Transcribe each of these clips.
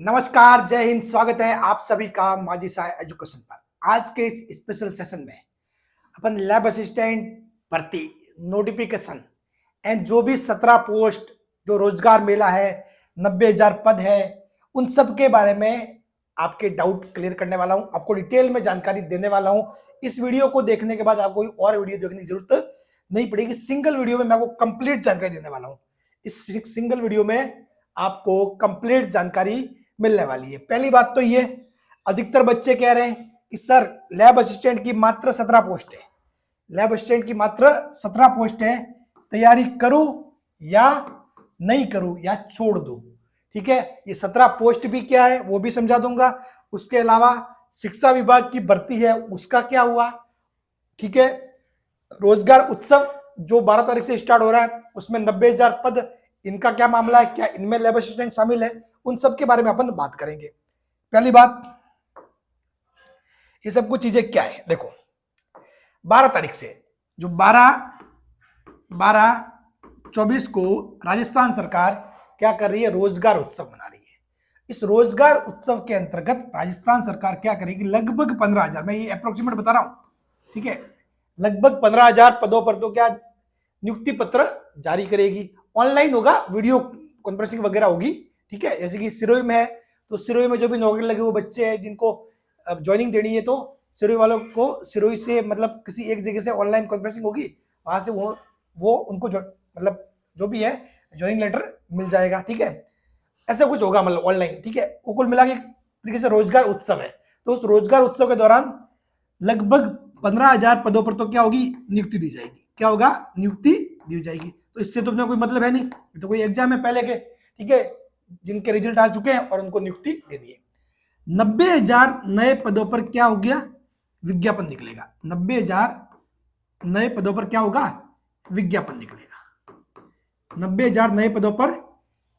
नमस्कार, जय हिंद। स्वागत है आप सभी का माजी साय एजुकेशन पर। आज के इस स्पेशल सेशन में अपन लैब असिस्टेंट भर्ती नोटिफिकेशन एंड जो भी 17 पोस्ट जो रोजगार मेला है, 90,000 पद है, उन सब के बारे में आपके डाउट क्लियर करने वाला हूं, आपको डिटेल में जानकारी देने वाला हूं। इस वीडियो को देखने के बाद आपको कोई और वीडियो देखने की जरूरत नहीं पड़ेगी। सिंगल वीडियो में मैं आपको कंप्लीट जानकारी देने वाला हूं। इस सिंगल वीडियो में आपको कंप्लीट जानकारी मिलने वाली है। पहली बात तो ये, अधिकतर बच्चे कह रहे हैं कि सर लैब असिस्टेंट की मात्र 17 पोस्ट है, लैब असिस्टेंट की मात्र 17 पोस्ट है, तैयारी करूं या नहीं करूं या छोड़ दूं। ठीक है, ये 17 पोस्ट भी क्या है वो भी समझा दूंगा। उसके अलावा शिक्षा विभाग की भर्ती है उसका क्या हुआ। ठीक है, रोजगार उत्सव जो 12 तारीख से स्टार्ट हो रहा है उसमें 90,000 पद, इनका क्या मामला है, क्या इनमें लैब असिस्टेंट शामिल है, उन सब के बारे में अपन बात करेंगे। पहली बात, ये सब कुछ चीजें क्या है देखो। 12 तारीख से जो 12/24 को राजस्थान सरकार क्या कर रही है, रोजगार उत्सव मना रही है। इस रोजगार उत्सव के अंतर्गत राजस्थान सरकार क्या करेगी, लगभग 15,000, मैं ये अप्रोक्सीमेट बता रहा हूं, ठीक है, लगभग 15,000 पदों पर तो क्या नियुक्ति पत्र जारी करेगी। ऑनलाइन होगा, वीडियो कॉन्फ्रेंसिंग वगैरह होगी। ठीक है, जैसे कि सिरोही में है तो सिरोही में जो भी नौकरी लगे हुए बच्चे हैं जिनको ज्वाइनिंग देनी है तो सिरोही वालों को सिरोही से मतलब किसी एक जगह से ऑनलाइन कॉन्फ्रेंसिंग होगी, वहां से वो उनको मतलब जो भी है ज्वाइनिंग लेटर मिल जाएगा। ठीक है, ऐसा कुछ होगा मतलब ऑनलाइन। ठीक है, वो कुल मिला के एक तरीके से रोजगार उत्सव है। तो उस रोजगार उत्सव के दौरान लगभग 15,000 पदों पर तो क्या होगी, नियुक्ति दी जाएगी। क्या होगा, नियुक्ति दी जाएगी। तो इससे तो कोई मतलब है नहीं, तो कोई एग्जाम है पहले के, ठीक है, जिनके रिजल्ट आ चुके हैं और उनको नियुक्ति दे दी है। 90,000 नए पदों पर क्या हो गया, विज्ञापन निकलेगा। 90,000 नए पदों पर क्या होगा, विज्ञापन निकलेगा। 90,000 नए पदों पर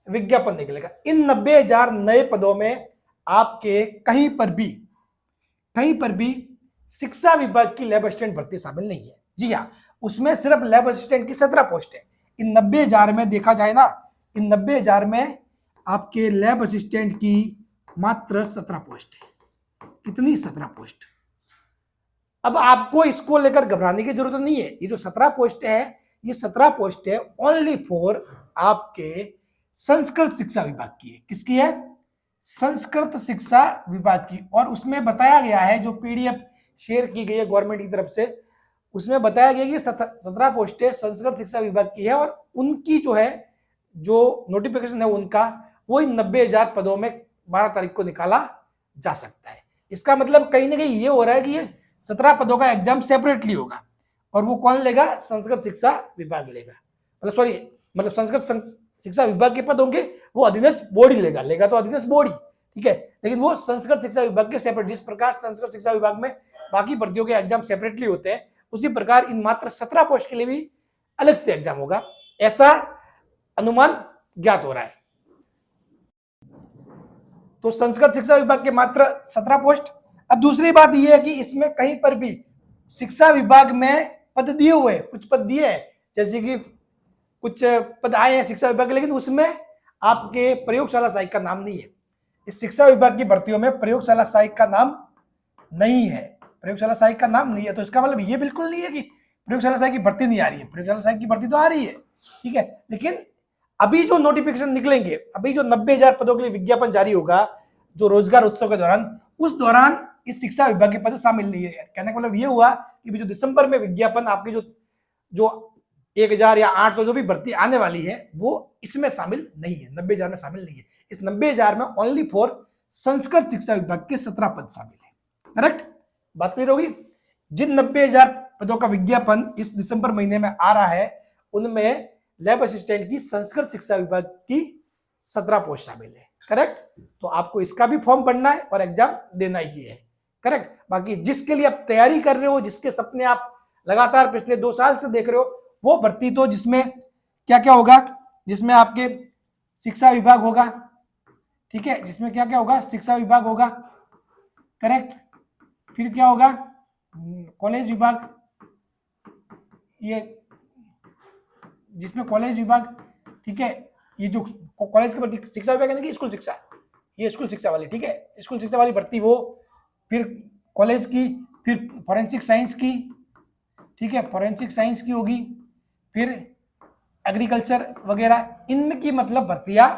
विज्ञापन निकलेगा। इन 90,000 नए पदों में आपके कहीं पर भी शिक्षा विभाग की लैब असिस्टेंट भर्ती शामिल नहीं है। जी हाँ, उसमें सिर्फ लैब असिस्टेंट की 17 पोस्ट है। इन 90,000 में देखा जाए ना, इन 90,000 में आपके लैब असिस्टेंट की मात्र 17 पोस्ट है। कितनी, 17 पोस्ट। अब आपको इसको लेकर घबराने की जरूरत नहीं है। ये जो 17 पोस्ट है, ये 17 पोस्ट है ओनली फॉर आपके संस्कृत शिक्षा विभाग की है। किसकी है, संस्कृत शिक्षा विभाग की। और उसमें बताया गया है, जो पीडीएफ शेयर की गई है गवर्नमेंट की तरफ से, उसमें बताया गया कि 17 पोस्टें संस्कृत शिक्षा विभाग की है और उनकी जो है जो नोटिफिकेशन है उनका, वो इन 90,000 पदों में 12 तारीख को निकाला जा सकता है। इसका मतलब कहीं ना कहीं ये हो रहा है कि ये 17 पदों का एग्जाम सेपरेटली होगा और वो कौन लेगा, संस्कृत शिक्षा विभाग लेगा। मतलब सॉरी, मतलब संस्कृत शिक्षा विभाग के पद होंगे वो अधीनस्थ बोर्ड ही लेगा तो अधीनस्थ बोर्ड ही, ठीक है, लेकिन वो संस्कृत शिक्षा विभाग के सेपरेट। जिस प्रकार संस्कृत शिक्षा विभाग में बाकी भर्तियों के एग्जाम सेपरेटली होते हैं, उसी प्रकार इन मात्र 17 पोस्ट के लिए भी अलग से एग्जाम होगा, ऐसा अनुमान ज्ञात हो रहा है। तो संस्कृत शिक्षा विभाग के मात्र 17 पोस्ट। अब दूसरी बात यह है कि इसमें कहीं पर भी शिक्षा विभाग में पद दिए हुए, कुछ पद दिए हैं, जैसे कि कुछ पद आए हैं शिक्षा विभाग के, लेकिन उसमें आपके प्रयोगशाला सहायक का नाम नहीं है। इस शिक्षा विभाग की भर्तियों में प्रयोगशाला सहायक का नाम नहीं है, प्रयोगशाला सहायक का नाम नहीं है। तो इसका मतलब ये बिल्कुल नहीं है कि प्रयोगशाला सहायक की भर्ती नहीं आ रही है, प्रयोगशाला सहायक की भर्ती तो आ रही है, ठीक है। लेकिन अभी जो नोटिफिकेशन निकलेंगे, अभी जो 90,000 पदों के लिए विज्ञापन जारी होगा जो रोजगार उत्सव के दौरान, उस दौरान इस शिक्षा विभाग के पद शामिल नहीं है। कहने का मतलब ये हुआ कि जो दिसंबर में विज्ञापन आपकी जो 1,000 या 800 जो भी भर्ती आने वाली है वो इसमें शामिल नहीं है, 90,000 में शामिल नहीं है। इस 90,000 में ओनली फॉर संस्कृत शिक्षा विभाग के 17 पद शामिल है। करेक्ट बात क्लियर होगी। जिन 90,000 पदों का विज्ञापन इस दिसंबर महीने में आ रहा है, उनमें लैब असिस्टेंट की संस्कृत शिक्षा विभाग की 17 पोस्ट शामिल है। करेक्ट, तो आपको इसका भी फॉर्म भरना है और एग्जाम देना ही है। करेक्ट, बाकी जिसके लिए आप तैयारी कर रहे हो, जिसके सपने आप लगातार पिछले 2 साल से देख रहे हो, वो भर्ती तो जिसमें क्या क्या होगा, जिसमें आपके शिक्षा विभाग होगा, ठीक है, जिसमें क्या क्या होगा, शिक्षा विभाग होगा। करेक्ट, फिर क्या होगा, कॉलेज विभाग, ये जिसमें कॉलेज विभाग, ठीक है, ये जो कॉलेज के प्रति शिक्षा विभाग यानी कि स्कूल शिक्षा, ये स्कूल शिक्षा वाली, ठीक है, स्कूल शिक्षा वाली भर्ती वो, फिर कॉलेज की, फिर फॉरेंसिक साइंस की, ठीक है, फॉरेंसिक साइंस की होगी, फिर एग्रीकल्चर वगैरह, इनकी मतलब भर्तियां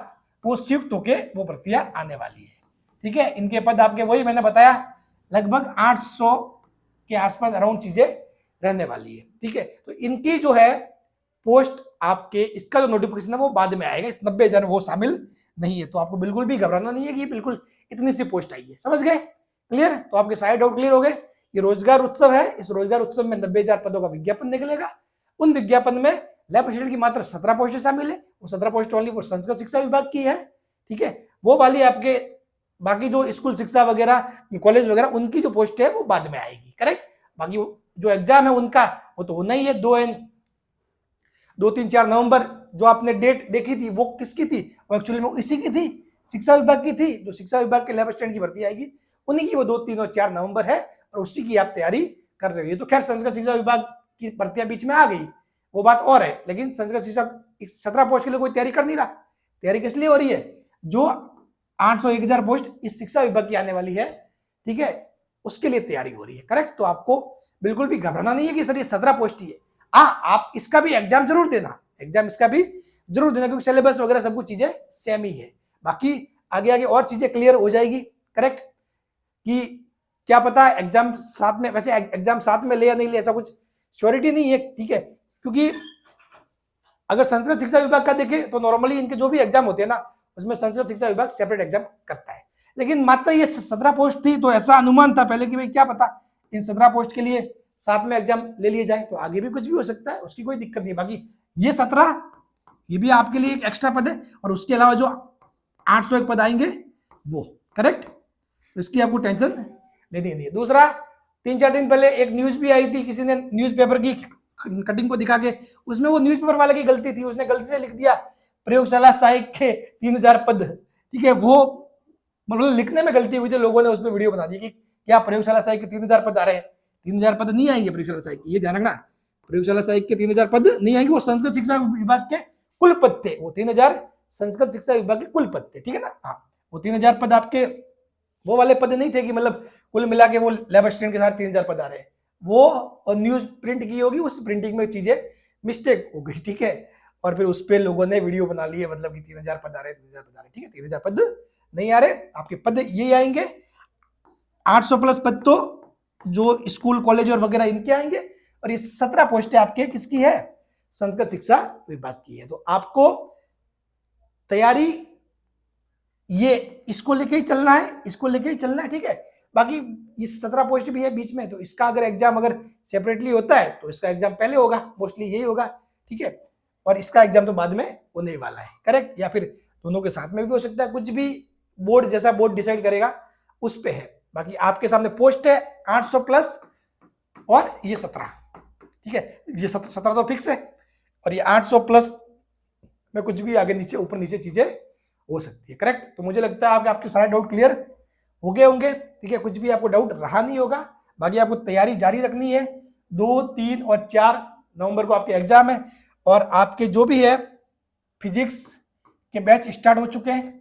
वो संयुक्त होके वो भर्तियां आने वाली है, ठीक है। इनके पद आपके वही मैंने बताया लगभग 800 के आसपास अराउंड चीजें रहने वाली है, ठीक है। तो इनकी जो है पोस्ट आपके, इसका जो नोटिफिकेशन है वो बाद में आएगा, इस 90,000 वो शामिल नहीं है, तो आपको बिल्कुल भी घबराना नहीं है कि बिल्कुल इतनी सी पोस्ट आई है, समझ गए, क्लियर। तो आपके सारे डाउट क्लियर हो गए। ये रोजगार उत्सव है, इस रोजगार उत्सव में 90,000 पदों का विज्ञापन निकलेगा। उन विज्ञापन में लैब असिस्टेंट की मात्र 17 पोस्ट शामिल है, वो 17 पोस्ट ओनली वो संस्कृत शिक्षा विभाग की है, ठीक है। वो वाली आपके बाकी जो स्कूल शिक्षा वगैरह, कॉलेज वगैरह, उनकी जो पोस्ट है वो बाद में आएगी, करेक्ट। बाकी जो एग्जाम है उनका वो तो होना ही है, 2, 3, 4 नवंबर जो आपने डेट देखी थी वो किसकी थी, वो एक्चुअली में इसी की थी, शिक्षा विभाग की थी। जो शिक्षा विभाग के लैब असिस्टेंट की भर्ती आएगी उन्हीं की वो 2, 3 और 4 नवंबर है, और उसी की आप तैयारी कर रहे हो। ये तो खैर संस्कृत शिक्षा विभाग की भर्तियां बीच में आ गई, वो बात और है, लेकिन संस्कृत शिक्षा 17 पोस्ट के लिए कोई तैयारी कर नहीं रहा। तैयारी किस लिए हो रही है, जो 800 1000 पोस्ट इस शिक्षा विभाग की आने वाली है, ठीक है, उसके लिए तैयारी हो रही है, करेक्ट। तो आपको बिल्कुल भी घबराना नहीं है कि सर ये 17 पोस्ट ही है। आप इसका भी एग्जाम जरूर देना, एग्जाम इसका भी जरूर देना, क्योंकि सिलेबस वगैरह सब कुछ चीजें सेम ही है। बाकी आगे आगे और चीजें क्लियर हो जाएगी, करेक्ट, कि क्या पता एग्जाम साथ में, वैसे एग्जाम साथ में ले या नहीं ले ऐसा कुछ श्योरिटी नहीं है, ठीक है। क्योंकि अगर संस्कृत शिक्षा विभाग का देखें तो नॉर्मली इनके जो भी एग्जाम होते हैं ना, उसमें संस्कृत शिक्षा विभाग सेपरेट एग्जाम करता है, लेकिन मात्र ये 17 पोस्ट थी, तो ऐसा अनुमान था पहले कि भाई क्या पता इन 17 पोस्ट के लिए साथ में एग्जाम ले लिए जाए, तो आगे भी कुछ भी हो सकता है, उसकी कोई दिक्कत नहीं। बाकी ये 17 ये भी आपके लिए एक एक्स्ट्रा पद है, और उसके अलावा जो 801 पद आएंगे वो, करेक्ट, तो इसकी आपको टेंशन लेनी नहीं है। दूसरा, 3-4 दिन पहले एक न्यूज भी आई थी, किसी ने न्यूज़पेपर की कटिंग को दिखा के, उसमें वो न्यूज़पेपर वाले की गलती थी, उसने गलती से लिख दिया प्रयोगशाला सहायक के 3000 पद, ठीक है। वो मतलब लिखने में गलती हुई थी, लोगों ने उस पर वीडियो बना दी कि क्या प्रयोगशाला सहायक के 3000 पद आ रहे हैं, 3000 पद नहीं आएंगे प्रयोगशाला सहायक के, ये ध्यान रखना, प्रयोगशाला सहायक के 3000 पद नहीं आएंगे, वो संस्कृत शिक्षा विभाग के कुल पद थे, वो 3000 संस्कृत शिक्षा विभाग के कुल पद थे, ठीक है ना। हाँ, वो 3000 पद आपके वो वाले पद नहीं थे कि मतलब कुल मिला के वो लैब असिस्टेंट के साथ 3000 पद आ रहे हैं, वो न्यूज प्रिंट की होगी, उस प्रिंटिंग में चीजें मिस्टेक हो गई, ठीक है, और फिर उस पर लोगों ने वीडियो बना ली है, मतलब कि 3000 पद आ रहे हैं, 3000 पद आ रहे हैं, ठीक है, 3000 पद नहीं आ रहे, आपके पद ये आएंगे, 800 प्लस पद तो जो स्कूल कॉलेज और वगैरह इनके आएंगे, और ये 17 पोस्टें आपके किसकी है, संस्कृत शिक्षा विभाग की है। तो आपको तैयारी ये इसको लेके ही चलना है, इसको लेके ही चलना है, ठीक है। बाकी ये 17 पोस्ट भी है बीच में, तो इसका अगर एग्जाम अगर सेपरेटली होता है तो इसका एग्जाम पहले होगा, मोस्टली यही होगा, ठीक है, और इसका एग्जाम तो बाद में होने वाला है, करेक्ट, या फिर दोनों के साथ में भी हो सकता है, कुछ भी बोर्ड जैसा बोर्ड डिसाइड करेगा उस पे है। बाकी आपके सामने पोस्ट है 800 प्लस और ये 17, ठीक है, ये 17 तो फिक्स है, और ये 800 प्लस में कुछ भी आगे नीचे ऊपर नीचे चीजें हो सकती है, करेक्ट। तो मुझे लगता है आपके सारे डाउट क्लियर हो गए होंगे, ठीक है, कुछ भी आपको डाउट रहा नहीं होगा। बाकी आपको तैयारी जारी रखनी है, 2, 3 और 4 नवंबर को आपके एग्जाम है, और आपके जो भी है फिजिक्स के बैच स्टार्ट हो चुके हैं,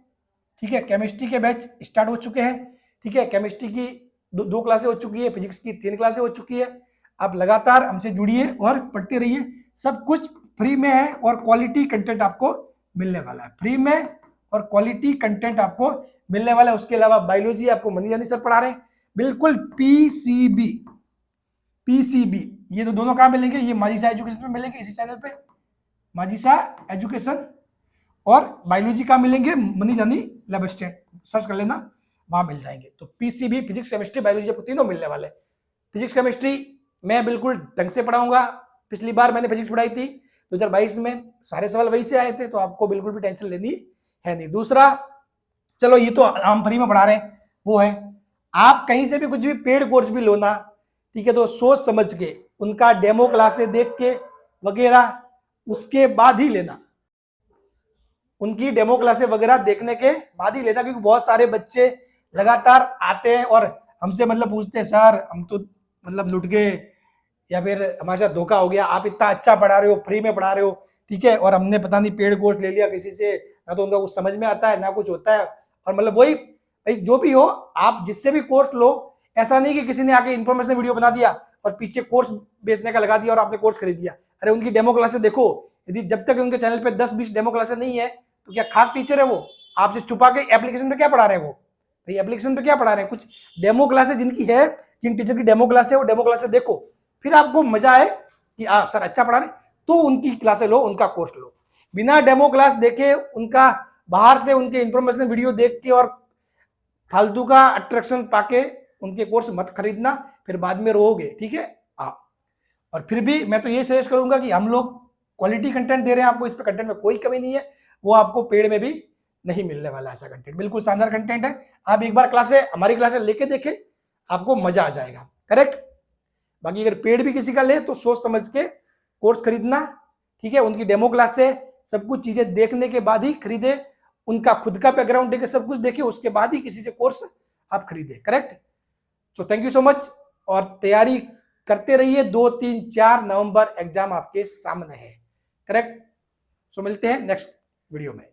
ठीक है, केमिस्ट्री के बैच स्टार्ट हो चुके हैं, ठीक है, केमिस्ट्री की 2 क्लासें हो चुकी है, फिजिक्स की 3 क्लासें हो चुकी है। आप लगातार हमसे जुड़िए और पढ़ते रहिए, सब कुछ फ्री में है, और क्वालिटी कंटेंट आपको मिलने वाला है, फ्री में और क्वालिटी कंटेंट आपको मिलने वाला है। उसके अलावा बायोलॉजी आपको मनी जानी सर पढ़ा रहे हैं, बिल्कुल पीसीबी, ये तो दोनों कहाँ मिलेंगे, ये माजिसा एजुकेशन पे मिलेंगे, इसी चैनल पे माजिसा एजुकेशन, और बायोलॉजी का मिलेंगे मनी जानी लैब असिस्टेंट, सर्च कर लेना, वहां मिल जाएंगे। तो पीसीबी, फिजिक्स केमिस्ट्री बायोलॉजी आपको तीनों मिलने वाले। फिजिक्स केमिस्ट्री मैं बिल्कुल ढंग से पढ़ाऊंगा, पिछली बार मैंने फिजिक्स पढ़ाई थी 2022 में, सारे सवाल वही से आए थे, तो आपको बिल्कुल भी टेंशन लेनी है नहीं। दूसरा, चलो ये तो हम फ्री में पढ़ा रहे हैं, वो है आप कहीं से भी कुछ भी पेड कोर्स भी लो ना, ठीक है, तो सोच समझ के उनका डेमो क्लासेस देख के वगैरह उसके बाद ही लेना, उनकी डेमो क्लासेस वगैरह देखने के बाद ही लेना, क्योंकि बहुत सारे बच्चे लगातार आते हैं और हमसे मतलब पूछते हैं, सर हम तो मतलब लुट गए, या फिर हमारे साथ धोखा हो गया, आप इतना अच्छा पढ़ा रहे हो, फ्री में पढ़ा रहे हो, ठीक है, और हमने पता नहीं पेड कोर्स ले लिया किसी से, ना तो उनका कुछ समझ में आता है ना कुछ होता है, और मतलब वही भाई जो भी हो, आप जिससे भी कोर्स लो, ऐसा नहीं कि किसी ने आके इन्फॉर्मेशन वीडियो बना दिया और पीछे कोर्स बेचने का लगा दिया और आपने कोर्स खरीद लिया। अरे उनकी डेमो क्लासेस देखो, यदि जब तक उनके चैनल पे 10-20 डेमो क्लासेस नहीं है तो क्या खाक टीचर है वो? आपसे छुपा के एप्लीकेशन पे क्या पढ़ा रहे हैं वो? भाई एप्लीकेशन पे क्या पढ़ा रहे हैं? कुछ डेमो क्लासेस जिनकी है, जिन टीचर की डेमो क्लास है, वो डेमो क्लासेस देखो, फिर आपको मजा आए कि सर अच्छा पढ़ा रहे, तो उनकी क्लासेस लो, उनका कोर्स लो। बिना डेमो क्लास देखे, उनका बाहर से उनके इंफॉर्मेशन वीडियो देख के और फालतू का अट्रैक्शन पाके उनके कोर्स मत खरीदना, फिर बाद में रोओगे, ठीक है? हाँ, और फिर भी मैं तो ये सजेस्ट करूंगा कि हम लोग क्वालिटी कंटेंट दे रहे हैं आपको, इस पे कंटेंट में कोई कमी नहीं है, वो आपको पेड में भी नहीं मिलने वाला ऐसा कंटेंट, बिल्कुल शानदार कंटेंट है। आप एक बार हमारी क्लासे लेके देखें, आपको मजा आ जाएगा, करेक्ट? बाकी अगर पेड भी किसी का ले तो सोच समझ के कोर्स खरीदना, ठीक है? उनकी डेमो क्लास से सब कुछ चीजें देखने के बाद ही खरीदे, उनका खुद का बैकग्राउंड देखे, सब कुछ देखे, उसके बाद ही किसी से कोर्स आप खरीदे, correct? So thank you so much, और तैयारी करते रहिए। 2, 3, 4 नवंबर एग्जाम आपके सामने है, करेक्ट? सो मिलते हैं नेक्स्ट वीडियो में।